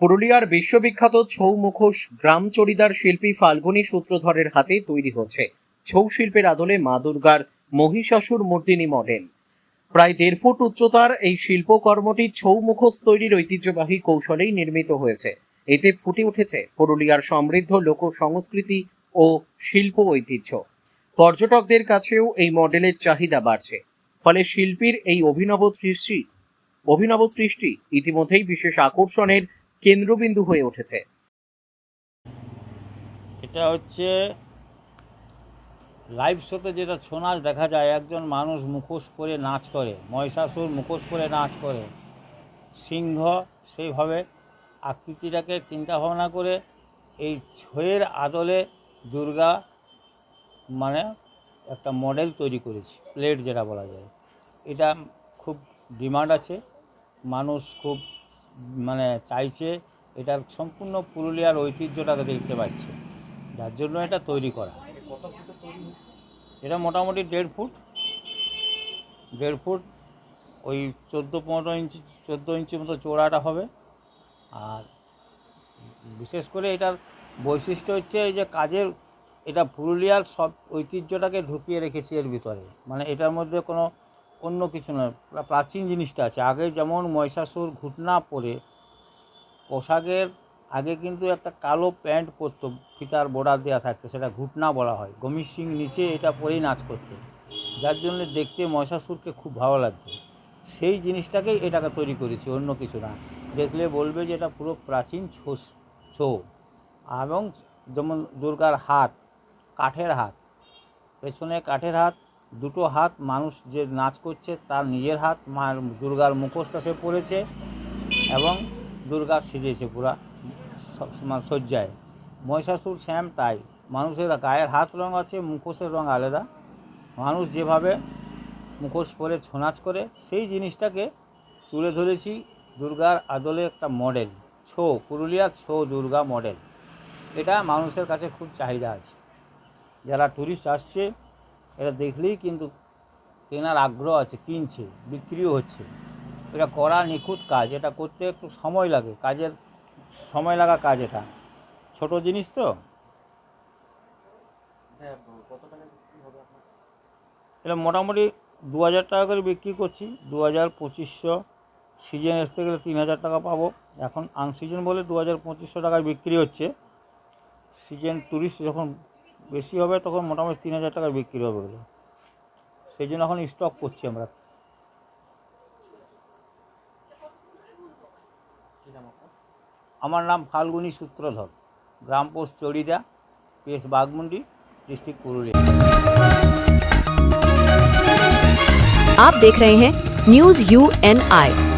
পুরুলিয়ার বিশ্ববিখ্যাত ছৌ মুখোশ গ্রাম চড়িদার শিল্পী ফাল্গুনী সূত্রধরের হাতে তৈরি হচ্ছে ছৌ শিল্পের আদলে মা দুর্গার মহিষাসুর মর্দিনী মডেল। প্রায় 1.5 ফুট উচ্চতার এই শিল্পকর্মটি ছৌ মুখোশ তৈরির ঐতিহ্যবাহী কৌশলেই নির্মিত হয়েছে। এতে ফুটে উঠেছে পুরুলিয়ার সমৃদ্ধ লোক সংস্কৃতি ও শিল্প ঐতিহ্য। পর্যটকদের কাছেও এই মডেলের চাহিদা বাড়ছে, ফলে শিল্পীর এই অভিনব সৃষ্টি ইতিমধ্যেই বিশেষ আকর্ষণের কেন্দ্রবিন্দু হয়ে উঠেছে। এটা হচ্ছে লাইভ শোতে যেটা ছৌ নাচ দেখা যায়, একজন মানুষ মুখোশ পরে নাচ করে, মহিষাসুর মুখোশ পরে নাচ করে, সিংহ সেইভাবে আকৃতিটাকে চিন্তা ভাবনা করে এই ছৌয়ের আদলে দুর্গা মানে একটা মডেল তৈরি করেছি, প্লেট যেটা বলা যায়। এটা খুব ডিমান্ড আছে, মানুষ খুব চাইছে, এটার সম্পূর্ণ পুরুলিয়ার ঐতিহ্যটাকে দেখতে পাচ্ছে, যার জন্য এটা তৈরি করা। এটা মোটামুটি 1.5 ফুট ওই 14 ইঞ্চি মতো চওড়াটা হবে। আর বিশেষ করে এটার বৈশিষ্ট্য হচ্ছে এই যে কাজের, এটা পুরুলিয়ার সব ঐতিহ্যটাকে ঢুকিয়ে রেখেছি এর ভিতরে। এটার মধ্যে কোনো অন্য কিছু নয়, প্রাচীন জিনিসটা আছে। আগে যেমন মহিষাসুর ঘুটনা পরে পোশাকের আগে কিন্তু একটা কালো প্যান্ট পরতো, ফিতার বর্ডার দেওয়া থাকতো, সেটা ঘুটনা বলা হয়। গমির সিং নিচে এটা পরেই নাচ করতো, যার জন্য দেখতে মহিষাসুরকে খুব ভালো লাগতো। সেই জিনিসটাকেই এটাকে তৈরি করেছি, অন্য কিছু না। দেখলে বলবে যে এটা পুরো প্রাচীন ছৌ। এবং যেমন দুর্গার হাত, কাঠের হাত, পেছনে কাঠের হাত, দুটো হাত, মানুষ যে নাচ করছে তার নিজের হাত, দুর্গার মুখোশটা সে পরেছে এবং দুর্গা সেজেছে পুরা সজ্জায়। মহিষাসুর শ্যাম তাই, মানুষের গায়ের হাত রং আছে, মুখোশের রং আলাদা। মানুষ যেভাবে মুখোশ পরে ছৌ নাচ করে সেই জিনিসটাকে তুলে ধরেছি দুর্গার আদলে একটা মডেল ছৌ, পুরুলিয়ার ছৌ দুর্গা মডেল। এটা মানুষের কাছে খুব চাহিদা আছে, যারা টুরিস্ট আসছে এটা দেখলেই কিন্তু কেনার আগ্রহ আছে, কিনছে, বিক্রিও হচ্ছে। এটা করা নিখুঁত কাজ, এটা করতে একটু সময় লাগে, সময় লাগা কাজ। এটা ছোট জিনিস তো। এটা মোটামুটি 2000 টাকা করে বিক্রি করছি। 2000-2500 সিজন আসতে গেলে 3000 টাকা পাবো। এখন আনসিজন বলে 2500 টাকায় বিক্রি হচ্ছে। সিজন টুরিস্ট যখন বেশি হবে তখন মোটামুটি 3000 টাকায় বিক্রি হবে এগুলো। সেই জন্য এখন স্টক করছি আমরা। আমার নাম ফাল্গুনী সূত্রধর, গ্রাম post Charida, PS Baghmundi, district Purulia. आप देख रहे हैं न्यूज़ UNI।